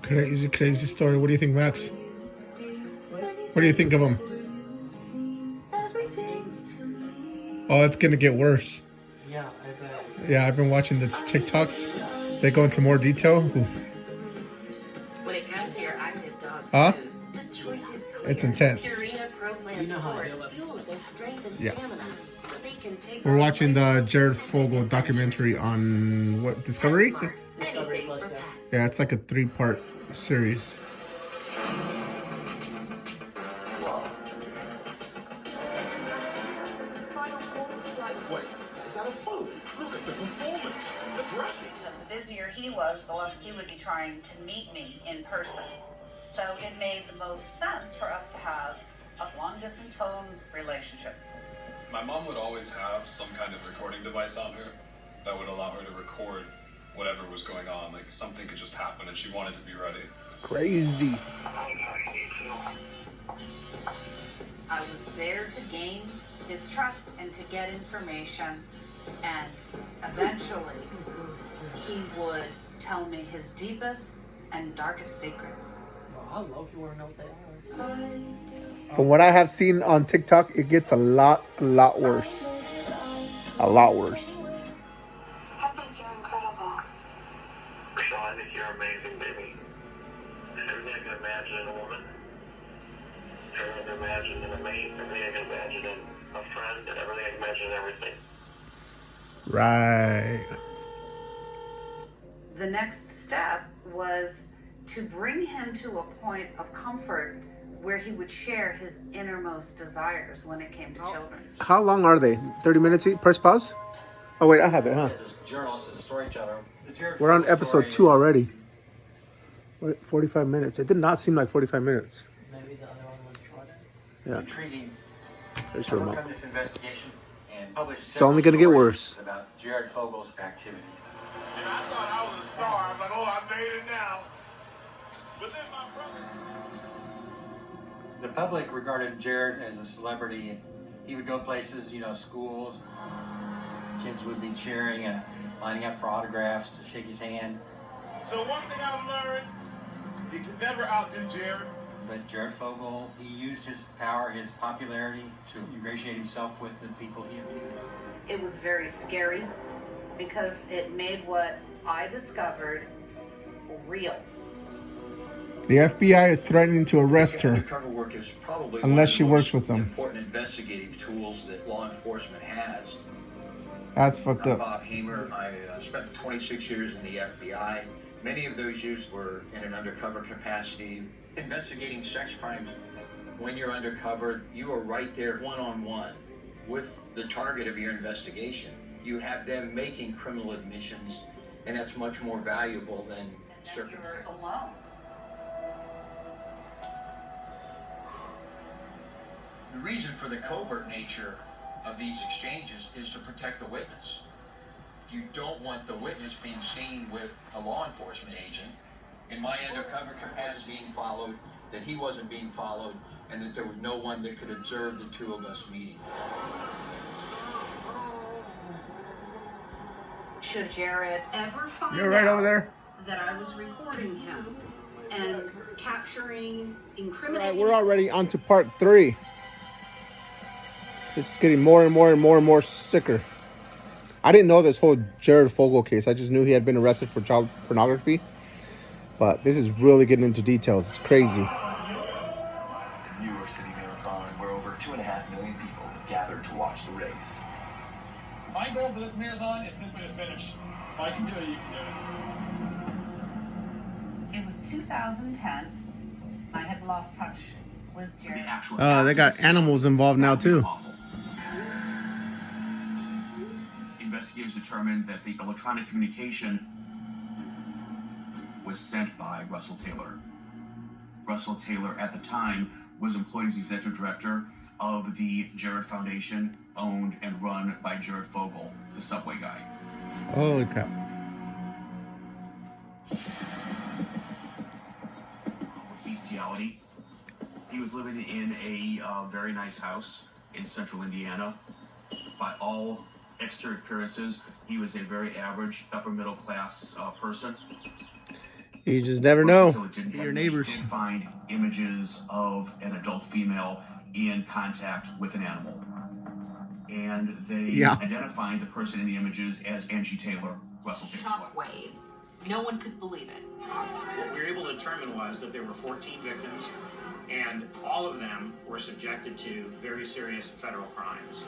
Crazy, crazy story. What do you think, Max? What do you think of him? Oh, it's gonna get worse. Yeah, I bet. Yeah, I've been watching the TikToks. They go into more detail. When it comes to your active dog's Huh? food, the choice is clear. It's intense. Purina Pro Plan You know how I Sport feel about fuels their strength and Yeah. stamina, so they can take We're on watching the life's Jared most Fogle epic documentary adventures. on what, Discovery? PetSmart, Discovery anything Plus, for yeah. pets. Yeah, it's like a 3-part series. Wait, is that a Fogle? Look at the performance, the graphics. As the busier he was, the less he would be trying to meet me in person. So it made the most sense for us to have a long-distance phone relationship. My mom would always have some kind of recording device on her that would allow her to record whatever was going on. Like something could just happen and she wanted to be ready. Crazy. I was there to gain his trust and to get information, and eventually he would tell me his deepest and darkest secrets. Well, I love you want to know what they are. From what I have seen on TikTok, it gets a lot worse. A lot worse. I think you're incredible. Michelle, I think you're amazing, baby. Everything I can imagine in a woman. Everything I can imagine in a mate. Everything I can imagine in a friend. And everything I can imagine in everything. Right. The next step was to bring him to a point of comfort where he would share his innermost desires when it came to children. How long are they? 30 minutes each? Press pause? Oh, wait, I have it, huh? As a journalist and a storyteller, the Jared We're on Fogle episode story 2 is- already. Wait, 45 minutes. It did not seem like 45 minutes. Maybe the other one was shorter. Yeah. Intriguing. There's your remote. Overcome this investigation and publish It's only gonna get several worse. stories about Jared Fogle's activities. And I thought I was a star. I'm like, oh, I made it now. But then my brother. The public regarded Jared as a celebrity. He would go places, schools. Kids would be cheering and lining up for autographs to shake his hand. So one thing I've learned, you can never outdo Jared. But Jared Fogle, he used his power, his popularity to ingratiate himself with the people he abused. It was very scary because it made what I discovered real. The FBI is threatening to arrest her. Undercover work is probably Unless one of she the works most with them. important investigative tools that law enforcement has. That's fucked I'm up. Bob Hamer. I spent 26 years in the FBI. Many of those years were in an undercover capacity, investigating sex crimes. When you're undercover, you are right there one-on-one with the target of your investigation. You have them making criminal admissions, and that's much more valuable than And then circumstances. you're alone. The reason for the covert nature of these exchanges is to protect the witness. You don't want the witness being seen with a law enforcement agent. In my undercover capacity being followed, that he wasn't being followed, and that there was no one that could observe the two of us meeting. Should Jared ever find You're right out over there. that I was recording him and capturing incriminating... Right, we're already on to part 3. This is getting more and more sicker. I didn't know this whole Jared Fogle case. I just knew he had been arrested for child pornography. But this is really getting into details. It's crazy. New York City Marathon, where over 2.5 million people have gathered to watch the race. My goal for this marathon is simply to finish. If I can do it, you can do it. It was 2010. I had lost touch with Jared. They got animals involved now too. Investigators determined that the electronic communication was sent by Russell Taylor. Russell Taylor, at the time, was employed as executive director of the Jared Foundation, owned and run by Jared Fogle, the subway guy. Holy crap. Bestiality. He was living in a very nice house in central Indiana. By all exterior appearances, he was a very average, upper middle class person. You just never Russell know. Taylor didn't have Your neighbors. did find images of an adult female in contact with an animal. And they identified the person in the images as Angie Taylor, Russell Taylor's wife. Shockwaves. No one could believe it. What we were able to determine was that there were 14 victims, and all of them were subjected to very serious federal crimes.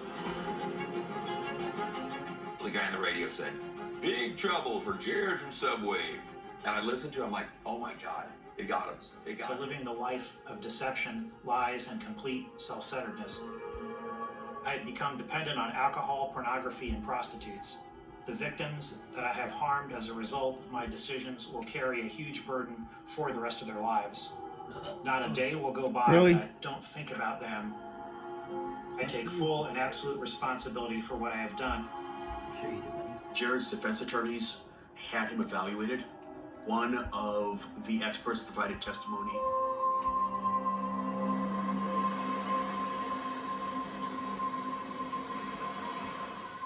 The guy on the radio said, "Big trouble for Jared from Subway." And I listened to him like, oh my God, they got him. They got him. Living the life of deception, lies, and complete self-centeredness, I had become dependent on alcohol, pornography, and prostitutes. The victims that I have harmed as a result of my decisions will carry a huge burden for the rest of their lives. Not a day will go by that I don't think about them. I take full and absolute responsibility for what I have done. Jared's defense attorneys had him evaluated. One of the experts provided testimony.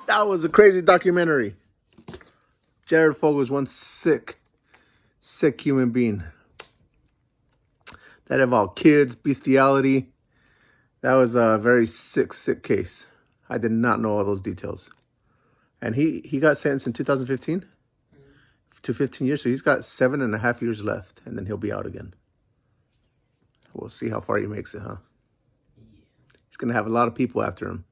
That was a crazy documentary. Jared Fogle was one sick human being. That involved kids, bestiality. That was a very sick case. I did not know all those details. And he got sentenced in 2015 to 15 years. So he's got 7.5 years left. And then he'll be out again. We'll see how far he makes it, huh? He's going to have a lot of people after him.